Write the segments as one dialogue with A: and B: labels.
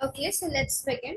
A: Okay, so let's begin.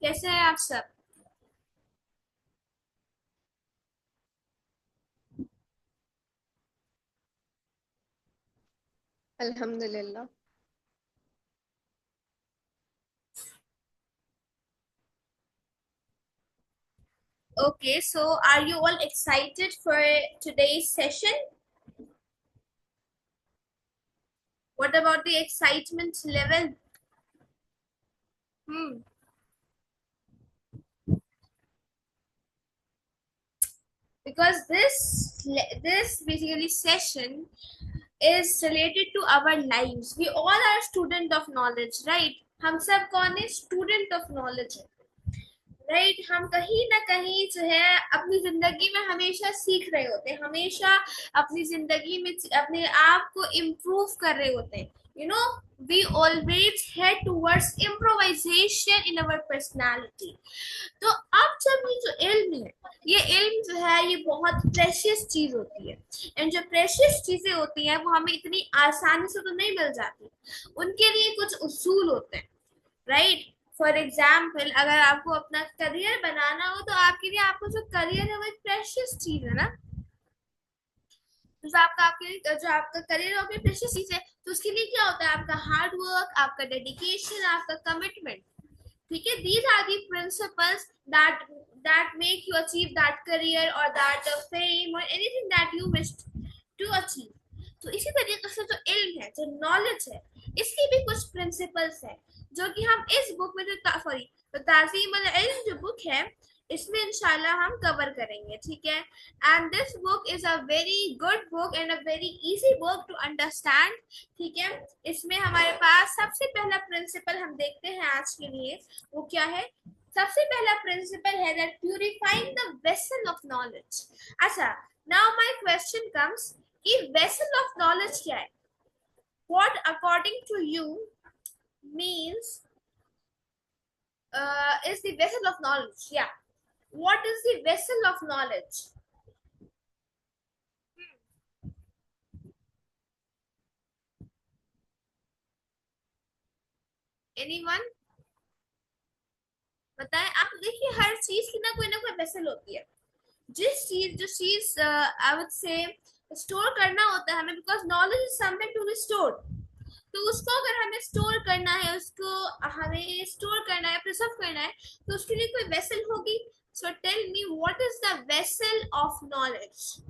A: कैसे हैं आप सब?
B: अल्हम्दुलिल्लाह।
A: Okay, so are you all excited for today's session? What about the excitement level? Because this basically session is related to our lives. We all are student of knowledge, right? हम सब कौन है? Student of knowledge है, right हम कहीं ना कहीं जो है अपनी जिंदगी में हमेशा सीख रहे होते हैं, हमेशा अपनी जिंदगी में अपने आप को इम्प्रूव कर रहे होते हैं. You know, we always head towards improvisation in our personality. तो अब जब ये जो इल्म है, ये इल्म जो है ये बहुत प्रेशियस चीज होती है. एंड जो प्रेशियस चीजें होती हैं वो हमें इतनी आसानी से तो नहीं मिल जाती. उनके लिए कुछ उसूल होते हैं, राइट? फॉर एग्जाम्पल, अगर आपको अपना करियर बनाना हो तो आपके लिए आपको जो करियर है वो एक प्रेशियस चीज है ना. तो जो आपका करियर है प्रेशियस चीज है, तो उसके लिए क्या होता है? आपका हार्ड वर्क, आपका डेडिकेशन, आपका कमिटमेंट. ठीक है, these are the principles that make you achieve that career or that fame or anything that you wish to achieve. तो इसी तरीके से जो इल्म है, जो नॉलेज है, इसकी भी कुछ प्रिंसिपल्स है जो कि हम इस बुक में तो ताज़ीम अल इल्म जो बुक है इसमें इंशाल्लाह हम कवर करेंगे. ठीक है, and this book is a very good book and a very easy book to understand. ठीक है, इसमें हमारे पास सबसे पहला प्रिंसिपल हम देखते हैं आज के लिए. वो क्या है? सबसे पहला प्रिंसिपल है that purifying the vessel of knowledge. अच्छा, नाउ माय क्वेश्चन कम्स कि वेसल ऑफ नॉलेज क्या है? What according to you means is the vessel of knowledge? Yeah, what is the vessel of knowledge? Anyone? बताएं आप. देखिए, हर चीज की ना कोई वेसल होती है. जो चीज आई वुड से स्टोर करना होता है हमें, because knowledge is something to be stored. तो उसको अगर हमें स्टोर करना है, उसको हमें स्टोर करना है, प्रिजर्व करना है, तो उसके लिए कोई वेसल होगी. So tell me, what is the vessel of knowledge?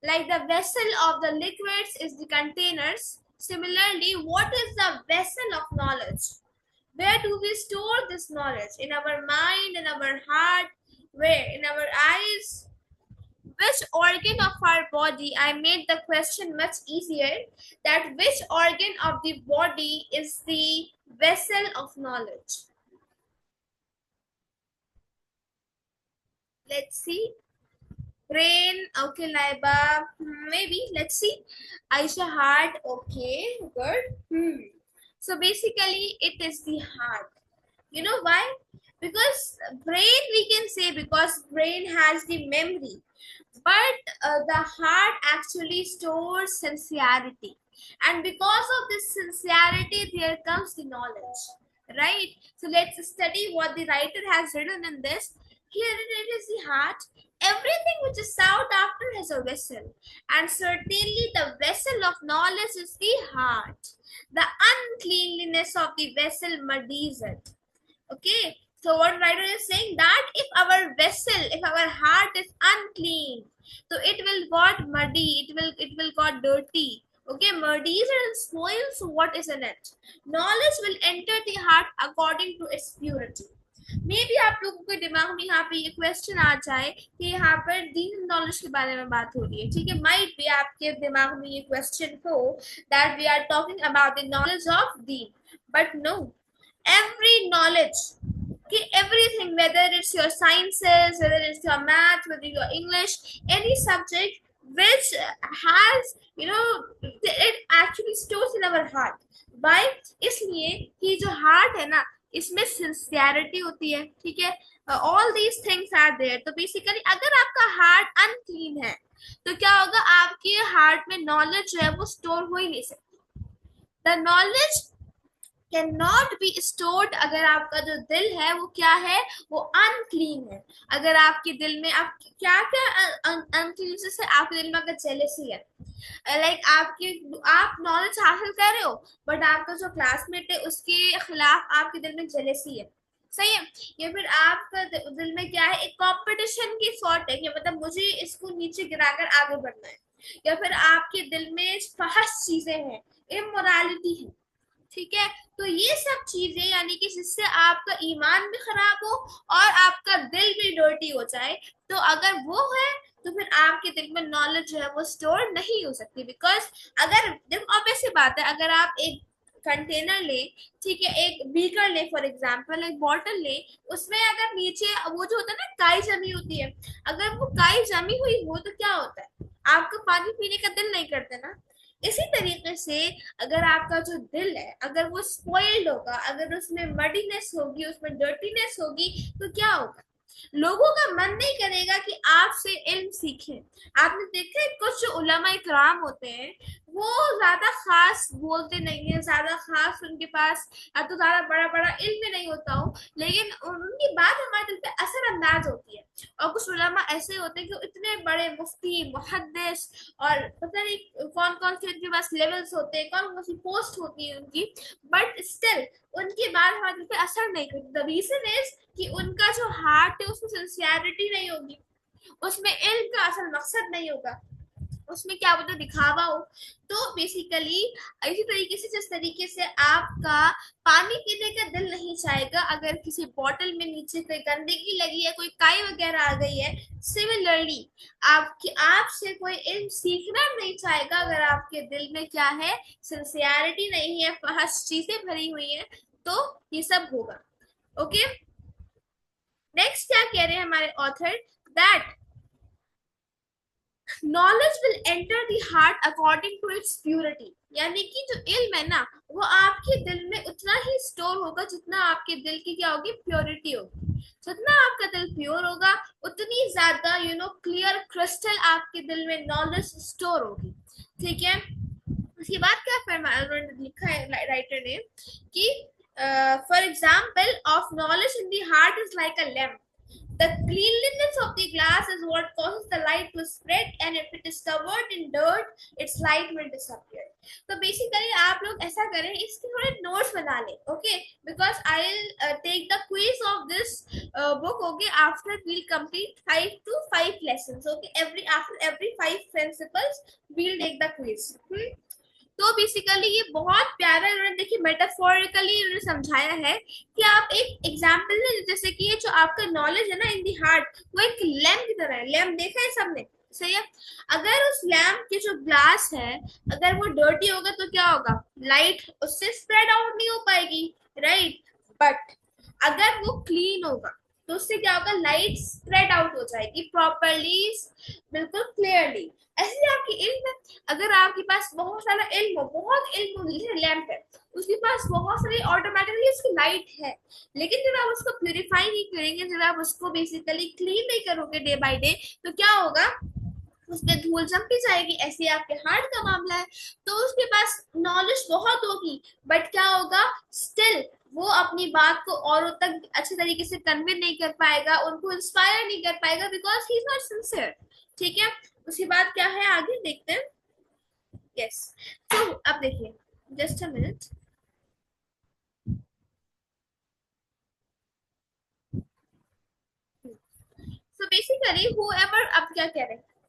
A: Like the vessel of the liquids is the containers, similarly, what is the vessel of knowledge? Where do we store this knowledge? In our mind, in our heart, where? In our eyes? Which organ of our body? I made the question much easier, that which organ of the body is the vessel of knowledge? Let's see. Brain, okay. Laiba, maybe. Let's see. Aisha, heart, okay, good. So basically it is the heart. You know why? Because brain, we can say, because brain has the memory, but the heart actually stores sincerity, and because of this sincerity there comes the knowledge, right? So let's study what the writer has written in this. Here it is the heart. Everything which is sought after has a vessel, and certainly the vessel of knowledge is the heart. The uncleanliness of the vessel muddies it. Okay, so what writer is saying, that if our vessel, if our heart is unclean, so it will got muddy, it will got dirty. Okay, muddies and spoils what is in it. Knowledge will enter the heart according to its purity. May be आप लोगों के दिमाग में यहाँ पे ये question आ जाए कि यहाँ पर दीन नॉलेज के बारे में बात हो रही है, ठीक है, माइट भी आपके दिमाग में ये क्वेश्चन हो that we are talking about the knowledge of deen, but no, every knowledge, okay, everything, whether it's your sciences, whether it's your math, whether your English, any subject which has, you know, it actually stores in our heart. Why? इसलिए कि जो heart है ना, इसमें sincerity होती है, ठीक है, all these things are there. तो basically अगर आपका heart unclean है तो क्या होगा, आपके heart में knowledge जो है वो store हो ही नहीं सकती. The knowledge can not be stored अगर आपका जो दिल है वो क्या है, वो अनक्लीन है. अगर आपके दिल में आप क्या क्या अनक्लीन से आपके दिल में अगर जेलसी है, लाइक आपके आप नॉलेज हासिल कर रहे हो बट आपका जो क्लासमेट है उसके खिलाफ आपके दिल में जेलसी है, सही है, या फिर आपका दिल में क्या है, एक कंपटीशन की सॉर्ट है कि मतलब मुझे इसको नीचे गिराकर आगे बढ़ना है, या फिर आपके दिल में फहश चीजें हैं, इमोरालिटी है, ठीक है. तो ये सब चीजें यानी कि जिससे आपका ईमान भी खराब हो और आपका दिल भी डर्टी हो जाए, तो अगर वो है तो फिर आपके दिल में नॉलेज जो है वो स्टोर नहीं हो सकती. बिकॉज अगर देखो ऑब्वियस सी बात है, अगर आप एक कंटेनर ले, ठीक है, एक बीकर ले, फॉर एग्जांपल एक बॉटल ले, उसमें अगर नीचे वो जो होता है ना काई जमी होती है, अगर वो काई जमी हुई हो तो क्या होता है, आपका पानी पीने का दिल नहीं करता ना. इसी तरीके से अगर आपका जो दिल है अगर वो स्पॉइल्ड होगा, अगर उसमें मडीनेस होगी, उसमें डर्टीनेस होगी, तो क्या होगा, लोगों का मन नहीं करेगा कि आपसे इल्म सीखें. आपने देखा है कुछ जो उलमा इकराम होते हैं वो ज्यादा खास बोलते नहीं है, ज्यादा खास उनके पास या तो ज्यादा बड़ा बड़ा इल्म नहीं होता हो, लेकिन उनकी बात हमारे दिल पे असर अंदाज होती है. और कुछ उलमा ऐसे होते हैं कि इतने बड़े मुफ्ती मुहद्दिस और पता नहीं कौन कौन से उनके पास लेवल्स होते हैं, कौन कौन सी पोस्ट होती है उनकी, बट स्टिल उनकी बात हमारे दिल पे असर नहीं करती. द रीजन इज कि उनका जो हार्ट है उसमें सिंसियरिटी नहीं होगी, उसमें इल्म का असल मकसद नहीं होगा, उसमें क्या बोलते दिखावा हो. तो बेसिकली इसी तरीके से जिस तरीके से आपका पानी पीने का दिल नहीं चाहेगा अगर किसी बॉटल में नीचे कोई गंदगी लगी है, कोई काई वगैरह आ गई है, सिमिलरली आपकी आपसे कोई इल्म सीखना नहीं चाहेगा अगर आपके दिल में क्या है, सिंसियरिटी नहीं है, फहश चीजें भरी हुई है, तो ये सब होगा. ओके, नेक्स्ट क्या कह रहे हैं हमारे author, that knowledge will enter the heart according to its purity. यानी कि जो इल्म है ना वो आपके दिल में उतना ही स्टोर होगा जितना आपके दिल की क्या होगी, प्योरिटी होगी. जितना आपका दिल प्योर होगा उतनी ज्यादा क्लियर क्रिस्टल आपके दिल में नॉलेज स्टोर होगी. ठीक है, उसके बाद क्या लिखा है राइटर ने कि for example of knowledge in the heart is like a lamp. The cleanliness of the glass is what causes the light to spread, and if it is covered in dirt, its light will disappear. तो basically आप लोग ऐसा करें, इसके थोड़े notes बना लें, okay? Because I'll take the quiz of this book, okay? After we'll complete 5 to 5 lessons, okay? After every 5 principles, we'll take the quiz. तो बेसिकली ये बहुत प्यारा उन्होंने देखिए मेटाफोरिकली उन्होंने समझाया है कि आप एक एग्जांपल ले, जैसे कि ये जो आपका नॉलेज है ना इन दी हार्ट, वो एक लैम्प की तरह है. लैम्प देखा है सबने, सही है. अगर उस लैम्प की जो ग्लास है अगर वो डर्टी होगा तो क्या होगा, लाइट उससे स्प्रेड आउट नहीं हो पाएगी, राइट. बट अगर वो क्लीन होगा तो उससे क्या होगा, लाइट स्प्रेड आउट हो जाएगी प्रॉपरली, बिल्कुल क्लियरली. ऐसे आपकी इल्म है, अगर आपके पास बहुत सारा इल्म हो, बहुत इल्म हो, जैसे लैम्प है, उसके पास बहुत सारी ऑटोमेटिकली उसकी लाइट है, लेकिन जब आप उसको प्यूरिफाई नहीं करेंगे, जब आप उसको बेसिकली क्लीन नहीं करोगे डे बाय डे, तो क्या होगा, उसमें धूल जमती जाएगी। ऐसे ही आपके हार्ट का मामला है। तो उसके पास नॉलेज बहुत होगी, बट क्या होगा, स्टिल वो अपनी बात को औरों तक अच्छे तरीके से कन्वे नहीं कर पाएगा, उनको इंस्पायर नहीं कर पाएगा, because he is not sincere. ठीक है, उसके बाद क्या है, आगे देखते हैं। यस, तो अब देखिए, just a minute. So basically whoever, अब क्या कह रहे हैं,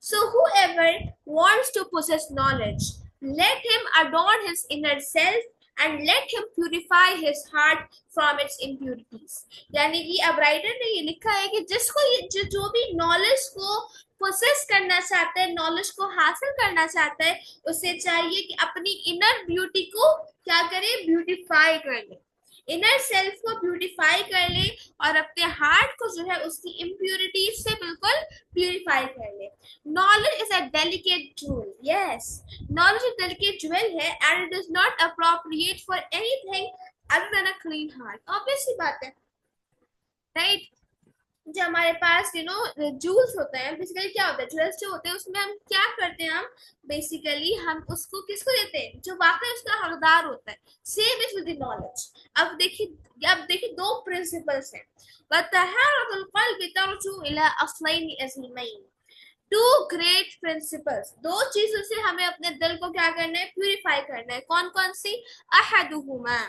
A: So whoever wants to possess knowledge, let him adorn his inner self and let him purify his heart from its impurities. यानी कि अब राइटर ने ये लिखा है कि जिसको ये जो भी नॉलेज को प्रोसेस करना चाहता है, नॉलेज को हासिल करना चाहता है, उसे चाहिए कि अपनी इनर ब्यूटी को क्या करे, ब्यूटीफाई कर ले, इनर सेल्फ को ब्यूटीफाई कर ले, और अपने हार्ट को जो है उसकी इम्प्योरिटी से बिल्कुल प्यूरिफाई कर ले. Knowledge is a delicate jewel. Yes, knowledge एक डेलिकेट ज्वेल है, and it is not appropriate for anything other than a clean heart. Obvious सी बात है, राइट. जो हमारे पास जूल्स होते हैं, बेसिकली क्या होता है, ज्वेल्स जो होते हैं उसमें हम क्या करते हैं, हम बेसिकली हम उसको किसको देते हैं, जो वाकई उसका हकदार होता है. Same is with knowledge. अब देखिए दो प्रिंसिपल्स हैं. वतहारतुल क़ल्बि तर्जु इला अस्लैनि अज़ीमैन. टू ग्रेट प्रिंसिपल्स, दो चीजों से हमें अपने दिल को क्या करना है, प्यूरिफाई करना है. कौन कौन सी? अहदुहुमा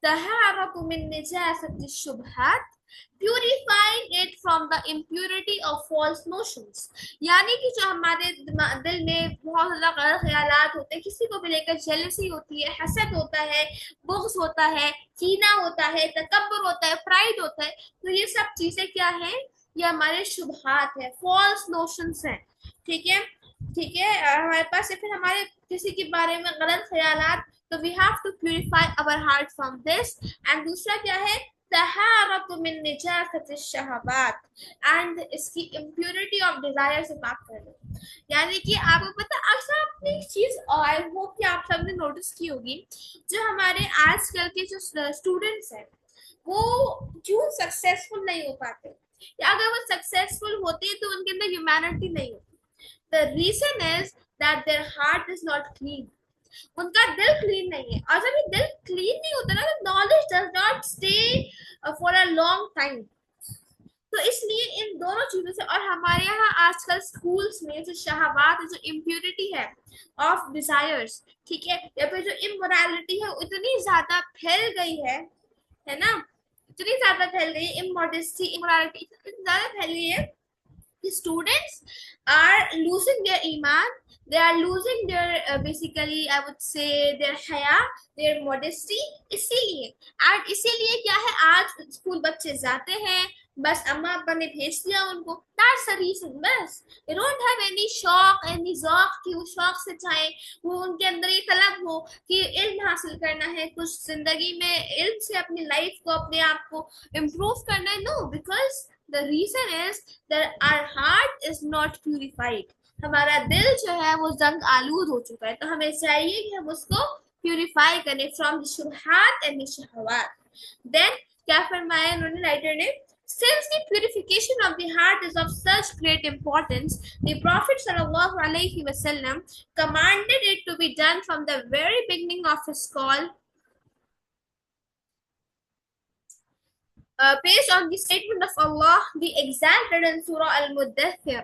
A: तहारतु मिन निजासति शुबहात, purifying it from the impurity of false notions. यानी कि जो हमारे दिल में बहुत ज्यादा गलत ख्यालात होते हैं, किसी को भी लेकर जेलसी होती है, हसद होता है, बुग़्ज़ होता है, कीना होता है, तकब्बुर होता है, प्राइड होता है, तो ये सब चीजें क्या है, ये हमारे शुबहात है, फॉल्स नोशंस हैं. ठीक है, ठीक है, हमारे पास फिर हमारे किसी के बारे में गलत ख्यालात, तो we have to purify our heart from this. And दूसरा क्या है, तहारत मिन निजासत शहवात, एंड इसकी इम्प्योरिटी ऑफ डिजायर से पाक कर लो. यानी कि आपको पता, अक्सर आपने एक चीज, आई होप कि आप सबने नोटिस की होगी, जो हमारे आजकल के जो स्टूडेंट्स हैं, वो क्यों सक्सेसफुल नहीं हो पाते, या अगर वो सक्सेसफुल होते हैं तो उनके अंदर ह्यूमैनिटी नहीं होती. The reason is that their heart is not clean. उनका दिल क्लीन नहीं है, और जब ये दिल क्लीन नहीं होता ना, तो knowledge does not stay for a long time. तो इसलिए इन दोनों चीजों से, और हमारे यहाँ आजकल स्कूल्स में जो शहवात, जो इम्प्योरिटी है ऑफ डिजायर्स, ठीक है, या फिर जो इमोरालिटी है, इतनी ज्यादा फैल गई है ना, इतनी ज्यादा फैल गई है, इमोडेस्टी, इमोरालिटी इतनी ज्यादा फैल गई है, students are losing their iman, they are losing their basically I would say their haya, their modesty. इसीलिए, और इसीलिए क्या है, आज स्कूल बच्चे जाते हैं, बस अम्मा अब्बा ने भेज दिया उनको, that's the reason. बस they don't have any शौक, any ज़ौक कि वो शौक से चाहे, वो उनके अंदर ये तलब हो कि इल्म हासिल करना है, कुछ जिंदगी में इल्म से अपनी लाइफ को, अपने आप को इम्प्रूव करना है. No, because the reason is that our heart is not purified. हमारा दिल जो है वो जंग आलूद हो चुका है, तो हमें चाहिए कि हम उसको प्यूरिफाई करें फ्रॉम द शुबहात एंड द शहवात. देन क्या फरमाया उन्होंने, राइटर ने, since the purification of the heart is of such great importance, the Prophet sallallahu alaihi wasallam commanded it to be done from the very beginning of his call, based on the statement of Allah, the exalted in Surah Al-Muddathir,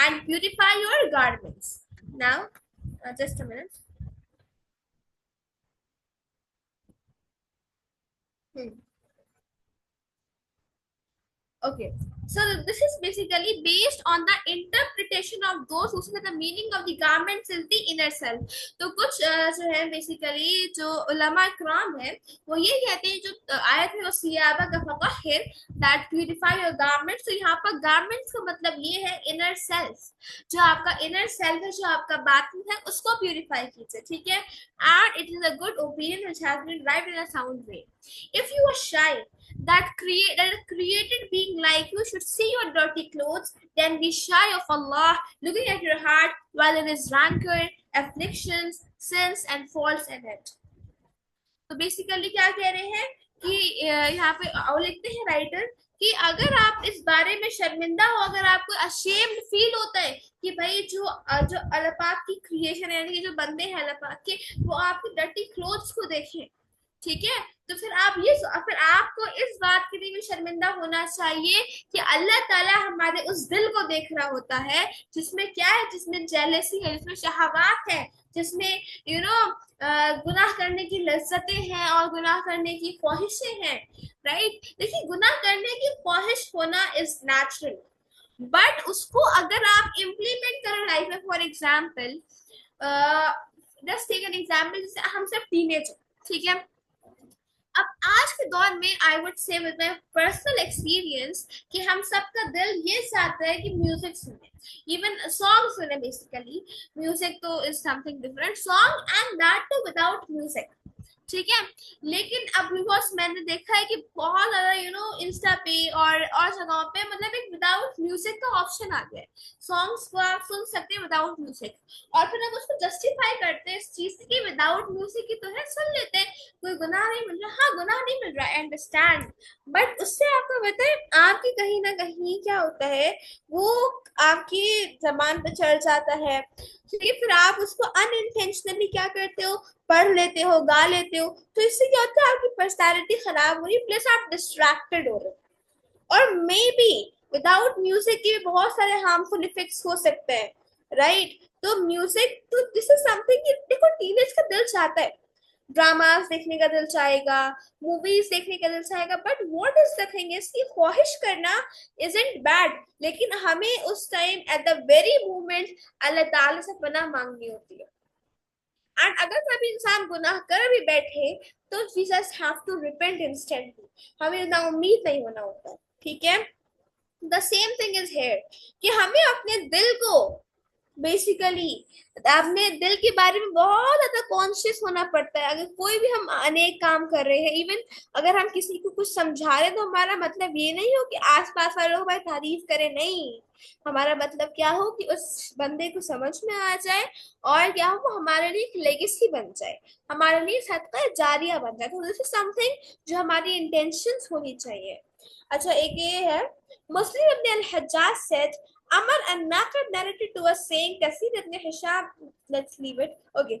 A: and purify your garments. Now, just a minute. Hmm. Okay. So this is basically based on the interpretation of those who say the meaning of the garments is the inner self. तो कुछ जो है basically जो उलमा इकराम है वो ये कहते हैं जो आयत है वो सियाबा का फताहिर दैट प्यूरिफाई योर गारमेंट्स। तो यहाँ पर गारमेंट्स का मतलब ये है इनर सेल्फ, जो आपका इनर सेल्फ है, जो आपका बातिन है, उसको प्यूरिफाई कीजिए, ठीक है। And it is a good opinion which has been derived in a sound way. If you are shy that a created being like you should see your dirty clothes, then be shy of Allah, looking at your heart while there is rancor, afflictions, sins and faults in it. तो basically क्या कह रहे हैं कि यहाँ पे लिखते हैं राइटर कि अगर आप इस बारे में शर्मिंदा हो, अगर आपको अशेम्ड फील होता है कि भाई जो जो अल्लाह पाक की क्रिएशन है, यानी कि जो बंदे हैं अल्लाह पाक के, वो आपकी डर्टी क्लोथ्स को देखें, ठीक है, तो फिर आपको इस बात के लिए भी शर्मिंदा होना चाहिए कि अल्लाह ताला हमारे उस दिल को देख रहा होता है जिसमें क्या है, जिसमें जेलसी है, जिसमें शहवात है, जिसमें यू नो गुनाह करने की लज्जतें हैं और गुनाह करने की ख्वाहिशें हैं, राइट। देखिए गुनाह करने की ख्वाहिश होना इज नेचुरल, बट उसको अगर आप इम्प्लीमेंट करें लाइफ में, for example just take an example, जैसे हम सब टीनेजर, ठीक है। अब आज के दौर में I would say with my personal experience कि हम सबका दिल ये चाहता है कि म्यूजिक सुने, इवन सॉन्ग सुने। बेसिकली म्यूजिक तो is something different, song and that too without music, ठीक है। लेकिन अब बिकॉज मैंने देखा है कि बहुत ज्यादा इंस्टा पे और जगहों पे मतलब एक विदाउट म्यूजिक का ऑप्शन आ गया है, सॉन्ग्स को आप सुन सकते हैं विदाउट म्यूजिक, और फिर हम उसको जस्टिफाई करते हैं इस चीज से कि विदाउट म्यूजिक ही तो है, सुन लेते हैं, कोई गुनाह नहीं मिल रहा। हाँ गुनाह नहीं मिल रहा, आई अंडरस्टैंड, बट उससे आपको बताए आपकी कहीं ना कहीं क्या होता है, वो आपकी जबान पे चढ़ जाता है, ठीक है, फिर आप उसको अनइंटेंशनली क्या करते हो, पढ़ लेते हो, गा लेते हो, तो इससे क्या होता है आपकी पर्सनैलिटी खराब हो रही है, प्लस आप डिस्ट्रैक्टेड हो रहे हो। और मे बी विदाउट म्यूजिक के बहुत सारे हार्मफुल इफेक्ट्स हो सकते हैं, राइट। तो म्यूजिक तो दिस इज समथिंग, देखो टीनेज का दिल चाहता है, ड्रामास देखने का दिल चाहेगा, मूवीज देखने का दिल चाहेगा, but what is the thing is कि ख्वाहिश करना इजंट बैड, लेकिन हमें उस time at the very moment Allah ताला से पनाह मांगनी होती है। एंड अगर कभी इंसान गुनाह कर भी बैठे तो we just have to repent instantly, हमें ना उम्मीद नहीं होना होता, ठीक है। The same thing is here कि हमें अपने दिल को बेसिकली अपने दिल के बारे में बहुत ज्यादा कॉन्शियस होना पड़ता है। अगर कोई भी हम अनेक काम कर रहे हैं, इवन अगर हम किसी को कुछ समझा रहे हैं, तो हमारा मतलब ये नहीं हो कि आसपास वालों को भाई तारीफ करें, नहीं, हमारा मतलब क्या हो कि उस बंदे को समझ में आ जाए, और क्या हो वो हमारे लिए एक लेगेसी बन जाए, हमारे लिए सदका जारिया बन जाए। तो दिस इज समथिंग जो हमारी इंटेंशंस होनी चाहिए। अच्छा एक ये है, Muslim ibn al Hajjaj said Amr and Naqad narrated to us saying, Kasir ibn Hisham, let's leave it. Okay.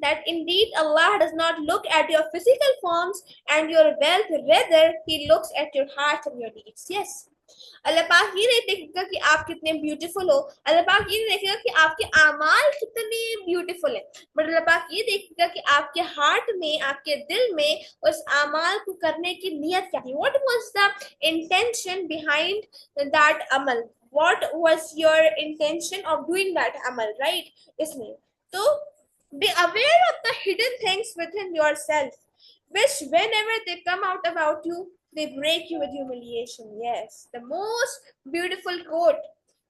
A: that indeed Allah does not look at your physical forms and your wealth, rather He looks at your heart and your deeds. Yes. अल्लाह पाक ये नहीं देखेगा कि आप कितने beautiful हो, अल्लाह पाक ये नहीं देखेगा कि आपके आमाल कितने ब्यूटीफुल है, बट अल्लाह पाक ये देखेगा कि आपके हार्ट में, आपके दिल में उस आमाल को करने की नियत क्या थी, what was the intention behind that Amal, what was your intention of doing that amal, right? इसलिए तो be aware of the hidden things within yourself, which whenever they come out about you, they break you with humiliation. Yes, the most beautiful quote,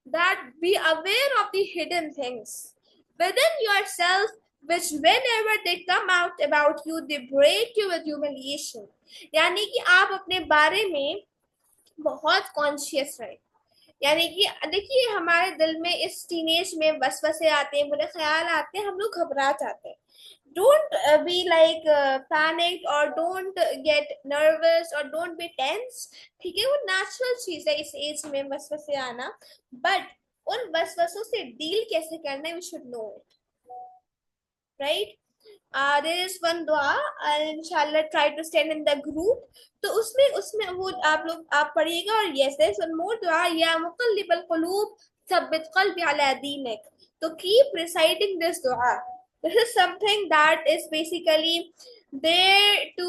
A: that be aware of the hidden things within yourself, which whenever they come out about you, they break you with humiliation. यानी कि आप अपने बारे में बहुत conscious रहे, यानी कि देखिए हमारे दिल में इस टीनेज में वसवसे आते हैं, बुरे ख्याल आते हैं, हम लोग घबरा जाते हैं। Don't be like panicked or don't get nervous or don't be tense, ठीक है, वो नेचुरल चीज है इस एज में वसवसे आना, बट उन वसवसों से डील कैसे करना है, we should know it, right? There is one dua, inshallah try to stand in the group, तो उसमें उसमें वो आप लोग आप पढ़िएगा, और yes there is one more dua, या मुक़ल्लिबल क़ुलूब सब्बित क़ल्बी अला दीनिक, तो keep reciting this dua. This is something that is basically there to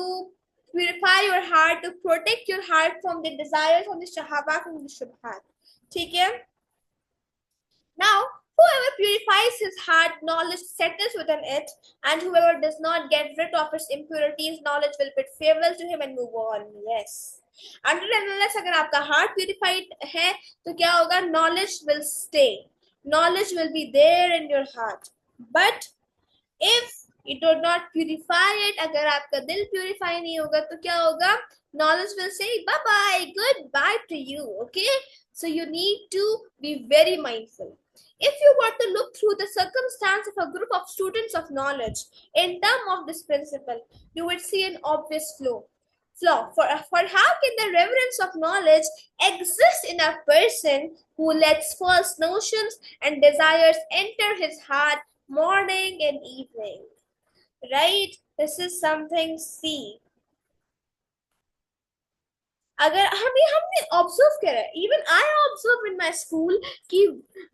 A: purify your heart, to protect your heart from the desires, from the shahawat, from the shubhat. ठीक है? Now, whoever purifies his heart, knowledge settles within it, and whoever does not get rid of its impurities, knowledge will bid farewell to him and move on. Yes. Until and unless अगर आपका heart purified है, तो क्या होगा? Knowledge will stay. Knowledge will be there in your heart. But if you do not purify it, अगर आपका दिल purify नहीं होगा, तो क्या होगा? Knowledge will say bye bye, goodbye to you. Okay, so you need to be very mindful. If you were to look through the circumstance of a group of students of knowledge in terms of this principle, you would see an obvious flaw. For how can the reverence of knowledge exist in a person who lets false notions and desires enter his heart morning and evening? Right? This is something C. अगर हमने observe करा, even I observe in my school, कि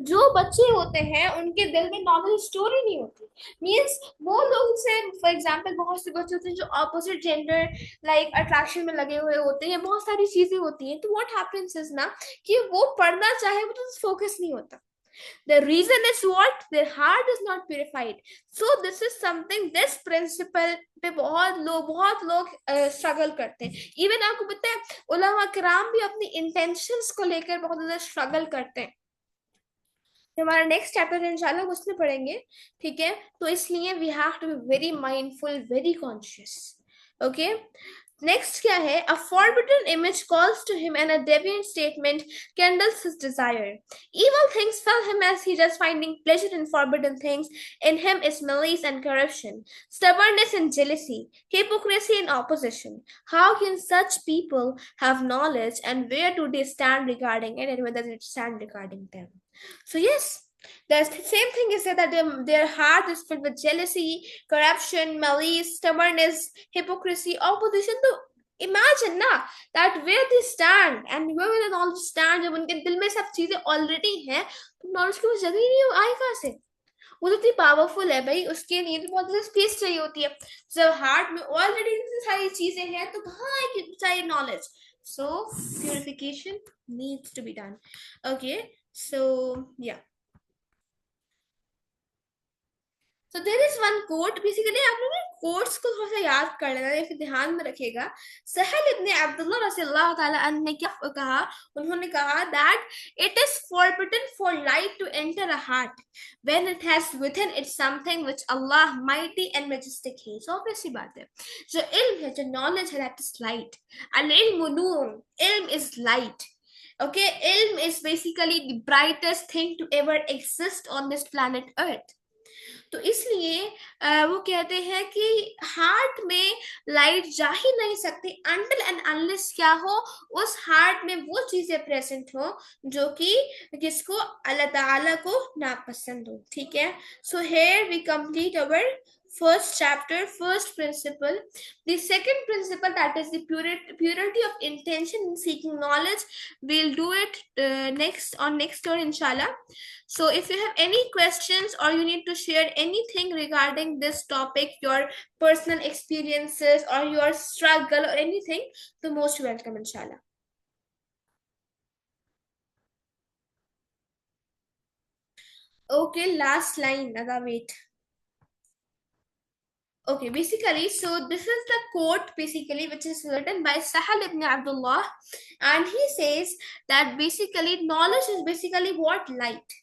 A: जो बच्चे होते हैं उनके दिल में नॉलेज स्टोरी नहीं होती. मींस वो लोग से, फॉर एग्जांपल, बहुत से बच्चे होते हैं जो ऑपोजिट जेंडर लाइक अट्रैक्शन में लगे हुए होते हैं, बहुत सारी चीजें होती हैं. तो व्हाट हैपेंस इज ना कि वो पढ़ना चाहे वो तो फोकस नहीं होता. The reason is what? Their heart is not purified. So this is something, this principle पे बहुत लोग स्ट्रगल करते हैं. इवन आपको पता है उलमा किराम भी अपनी इंटेंशंस को लेकर बहुत ज्यादा स्ट्रगल करते हैं. हमारा नेक्स्ट चैप्टर इंशाल्लाह उसमें पढ़ेंगे. ठीक है, तो इसलिए we have to be very mindful, very conscious. Okay, next क्या है? A forbidden image calls to him, and a deviant statement kindles his desire. Evil things fill him as he does, finding pleasure in forbidden things. In him is malice and corruption, stubbornness and jealousy, hypocrisy and opposition. How can such people have knowledge, and where do they stand regarding it, and where does it stand regarding them? So yes, the same thing is that their heart is filled with jealousy, corruption, malice, stubbornness, hypocrisy, opposition. So imagine ना that where they stand and where will the knowledge stand. जब उनके दिल में सब चीजें already हैं, तो knowledge की वो जगह ही नहीं आई कहाँ से? वो तो इतनी पावरफुल है भाई, उसके लिए तो बहुत ज्यादा स्पेस चाहिए होती है. जब हार्ट में ऑलरेडी इतनी सारी चीजें हैं, तो कहाँ आएगी सारी knowledge? So purification needs to be done. Okay, so yeah. तो there is one quote. Basically आप लोग कोट्स को थोड़ा सा याद कर लेना, या फिर ध्यान में रखेगा. सहल इब्ने अब्दुल्लाह रज़ियल्लाहु ताला अन्हु ने क्या कहा? उन्होंने कहा that it is forbidden for light to enter a heart when it has within it something which Allah mighty and majestic है. सो ऑब्वियस सी बात है, जो इल्म है, जो नॉलेज है, दैट इज लाइट. अल इल्मु नूर, इल्म is light. Okay, ilm is basically the brightest thing to ever exist on this planet Earth. तो इसलिए वो कहते हैं कि हार्ट में लाइट जा ही नहीं सकती अनटिल एंड अनलेस क्या हो, उस हार्ट में वो चीजें प्रेजेंट हो जो कि किसको? अल्लाह ताला को नापसंद हो. ठीक है, so here we complete our first chapter, first principle. The second principle, that is the purity of intention in seeking knowledge, we'll do it next turn inshallah. So if you have any questions or you need to share anything regarding this topic, your personal experiences or your struggle or anything, the most welcome inshallah. Okay, last line, Ada, wait. Okay, basically, so this is the quote basically which is written by Sahal ibn Abdullah, and he says that basically knowledge is basically what? Light.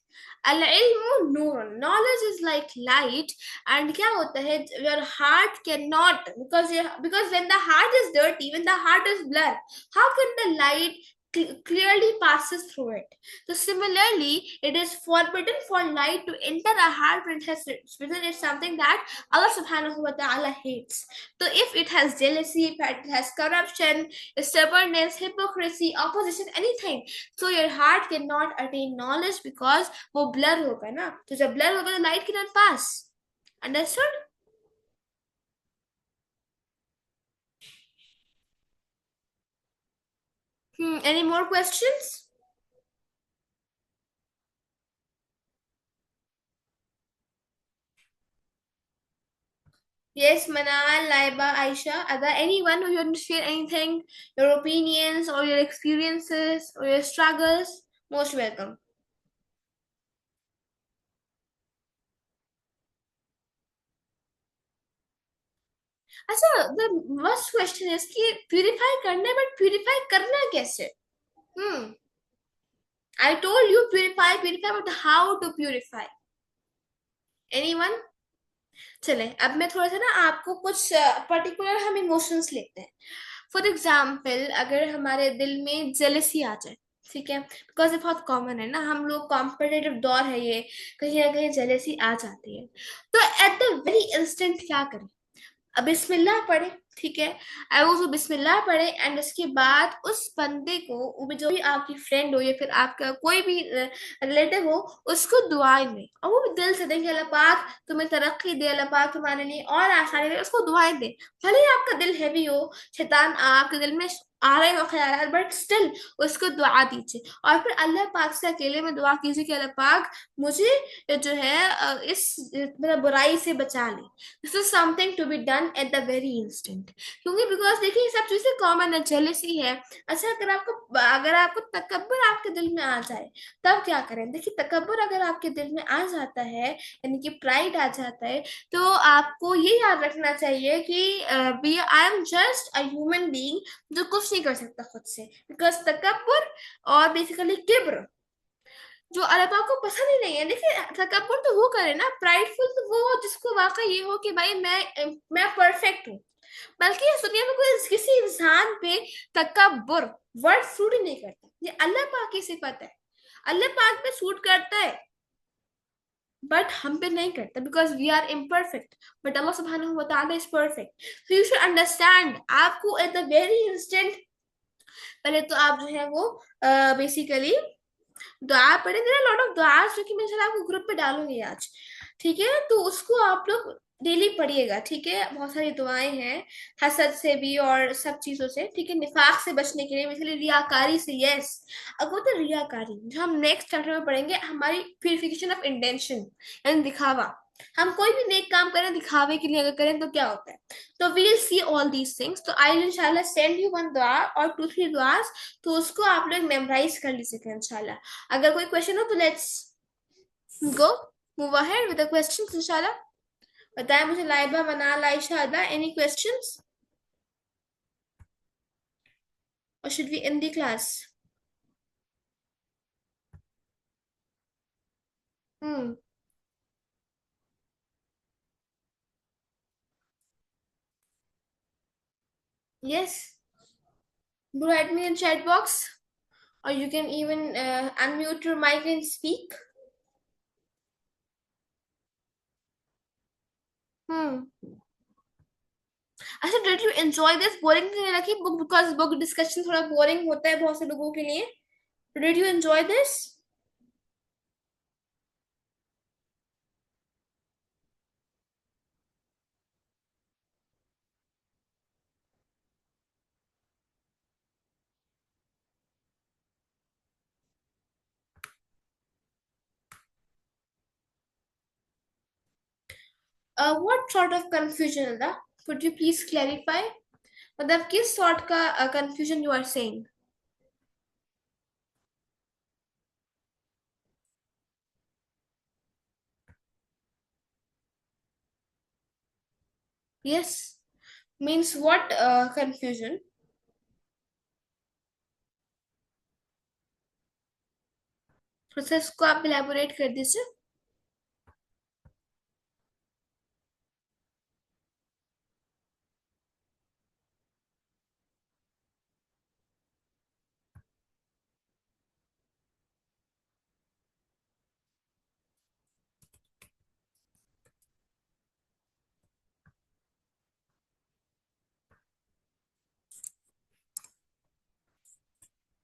A: Al-ilmu nur, knowledge is like light. And क्या होता है? Your heart cannot, because when the heart is dirty, when the heart is blurred, how can the light clearly passes through it? So similarly, it is forbidden for light to enter a heart when it has within it something that Allah subhanahu wa ta'ala hates. So if it has jealousy, if it has corruption, stubbornness, hypocrisy, opposition, anything, so your heart cannot attain knowledge because वो blur होगा ना. तो जब blur होगा तो light cannot pass. Understood? Any more questions? Yes, Manal, Laiba, Aisha, are there anyone who you want to share anything, your opinions or your experiences or your struggles? Most welcome. अच्छा, the first question is कि purify करना है, but purify करना कैसे? Hmm. I told you purify, purify, but how to purify? Anyone? चले, अब मैं थोड़ा सा ना आपको कुछ पर्टिकुलर हम इमोशंस लेते हैं. फॉर एग्जाम्पल, अगर हमारे दिल में जेलसी आ जाए, ठीक है, बिकॉज ये बहुत कॉमन है ना, हम लोग कॉम्पिटेटिव दौर है ये, कहीं ना कहीं जेलसी आ जाती है. तो एट द वेरी इंस्टेंट क्या करें? अब बिस्मिल्लाह पढ़े, ठीक है, अब वो बिस्मिल्लाह पढ़े एंड उसके बाद उस बंदे को, वो जो भी आपकी फ्रेंड हो या फिर आपका कोई भी रिलेटिव हो, उसको दुआएं दे और वो भी दिल से दें कि अल्लाह पाक तुम्हें तरक्की दे, अल्लाह पाक तुम्हारे लिए और आसानी दे, उसको दुआएं दे. भले ही आपका दिल हैवी हो, शैतान आपके दिल में आ रहे हो ख्याल, बट स्टिल उसको दुआ दीजिए और फिर अल्लाह पाक से अकेले में दुआ कीजिए कि अल्लाह पाक मुझे जो है इस मतलब बुराई से बचा ले. This is something to be done at the very instant, क्योंकि बिकॉज देखिए ये सब चीजें कॉमन है, जेलसी है. अच्छा, अगर आपको तकब्बुर आपके दिल में आ जाए, तब क्या करें? देखिए, तकब्बुर अगर आपके दिल में आ जाता है, यानी कि प्राइड आ जाता है, तो आपको ये याद रखना चाहिए कि be I am just a human being जो कुछ नहीं कर सकता खुद से, बिकॉज तकब्बुर और बेसिकली किब्र जो अल्लाह पाक को पसंद ही नहीं है. देखिए, तकब्बुर तो वो करे ना, प्राइडफुल तो वो हो जिसको वाकई ये हो कि भाई मैं परफेक्ट हूँ. बल्कि इस दुनिया में कोई किसी इंसान पे तकब्बुर वर्ड सूट ही नहीं करता. ये अल्लाह पाक की सिफत है, अल्लाह पाक पे सूट करता है, बट हम पे नहीं करता, because we are imperfect. But Allah सुब्हानहू व तआला is perfect. So you should understand, आपको एट द वेरी इंस्टेंट पहले तो आप जो है वो बेसिकली दुआ पढ़े. देयर आर लॉट ऑफ दुआ जो कि मैं इंशाल्लाह आपको ग्रुप पे डालूंगी आज, ठीक है, तो उसको आप लोग डेली पढ़िएगा, ठीक है. बहुत सारी दुआएं हैं, हसद से भी और सब चीजों से, ठीक है, निफाक से बचने के लिए, बेसिकली रियाकारी से. यस, अब वो तो रियाकारी जो हम नेक्स्ट चैप्टर में पढ़ेंगे, हमारी प्यूरिफिकेशन ऑफ इंटेंशन, यानी दिखावा. हम कोई भी नेक काम करें दिखावे के लिए अगर करें तो क्या होता है. तो we'll see all these things. तो आई इंशाल्लाह सेंड यू वन दुआ और टू थ्री दुआस, तो उसको आप लोग मेमोराइज कर लीजिएगा इंशाल्लाह. अगर कोई क्वेश्चन हो तो let's go move ahead with the questions इंशाल्लाह. बताएं मुझे, Laiba, Manal, Ayesha, Ada, any questions or should we in the class? Hmm. Yes, write me in chat box or you can even unmute your mic and speak. Hmm. अच्छा, did you enjoy this? Boring तो नहीं लगी book? Because book discussion थोड़ा boring होता है बहुत से लोगों के लिए. Did you enjoy this? What sort of confusion है? Could you please clarify? मतलब किस sort का confusion you are saying? Yes, means what confusion? थोड़ा सा इसको आप elaborate कर दीजिए.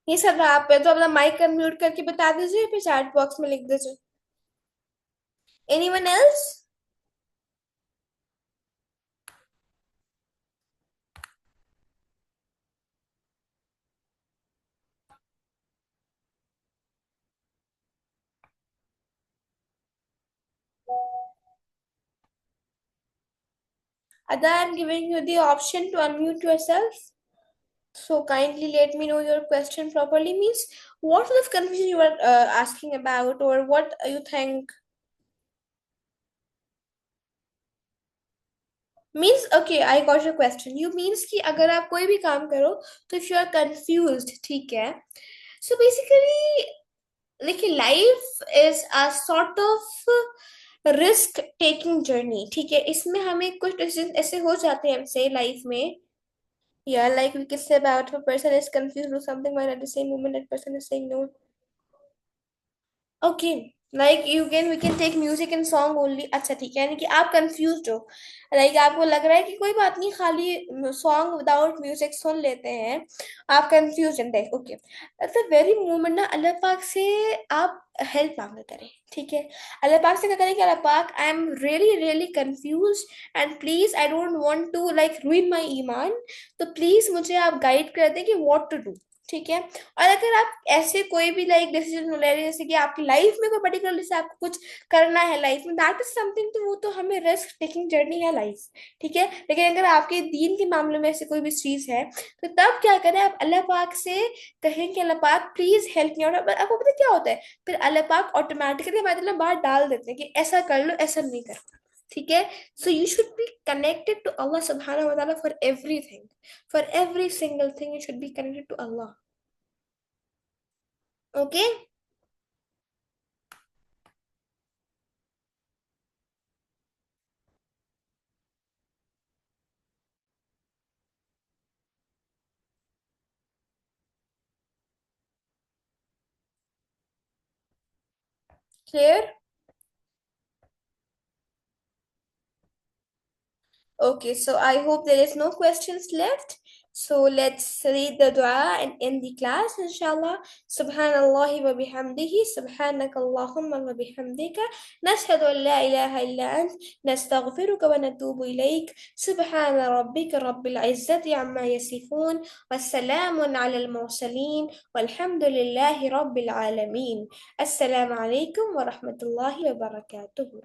A: ये सब आप तो अपना माइक अनम्यूट करके बता दीजिए, फिर चैट बॉक्स में लिख दीजिए. Anyone else? Ada, I'm giving you the option to unmute yourself. So kindly let me know your question properly. Means what sort of confusion you are asking about, or what you think. Means okay, I got your question. You means कि अगर आप कोई भी काम करो तो if you are confused, ठीक है. So basically, देखिए, life is a sort of risk taking journey, ठीक है. इसमें हमें कुछ डिसीजन ऐसे हो जाते हैं हमसे लाइफ में. Yeah, like we can say about if a person is confused or something, but at the same moment that person is saying no. Okay, like you can we can take music and song only. अच्छा ठीक है, यानी कि आप confuse हो. Like आपको लग रहा है कि कोई बात नहीं, खाली सॉन्ग विदाउट म्यूजिक सुन लेते हैं. आप कंफ्यूज हैं. Okay, eight the very moment ना अल्लाह पाक से आप हेल्प मांगने करें, ठीक है. अल्लाह पाक से क्या करें कि अल्लाह पाक, I am really really confuse and please I don't want to like ruin my ईमान. तो प्लीज मुझे आप गाइड कर दें कि व्हाट टू डू, ठीक है. और अगर आप ऐसे कोई भी लाइक डिसीजन ले रहे हैं, जैसे कि आपकी लाइफ में कोई पर्टिकुलर से आपको कुछ करना है लाइफ में, दैट इज समथिंग, तो वो तो हमें रिस्क टेकिंग जर्नी है लाइफ, ठीक है. लेकिन अगर आपके दीन के मामले में ऐसे कोई भी चीज है, तो तब क्या करें, आप अल्लाह पाक से कहें कि अल्लाह पाक प्लीज हेल्प मी आउट. आपको पता है क्या होता है, फिर अल्लाह पाक ऑटोमेटिकली हमारे दिल में बात डाल देते हैं कि ऐसा कर लो, ऐसा नहीं कर, ठीक है. So you should be connected to अल्लाह सुब्हानहू व तआला for everything. For every single thing, you should be connected to Allah. Okay? Clear? Okay, so I hope there is no questions left. So let's read the dua and end the class, inshallah. Subhanallah wa bihamdihi, subhanakallahumma wa bihamdika, nashhadu an la ilaha illa ant, nastaghfiruka wa natubu ilayk, subhana rabbika rabbil izzati amma yasifun, wassalamun ala al-mursaleen, walhamdulillahi rabbil alameen. Assalamu alaikum wa rahmatullahi wa barakatuhu.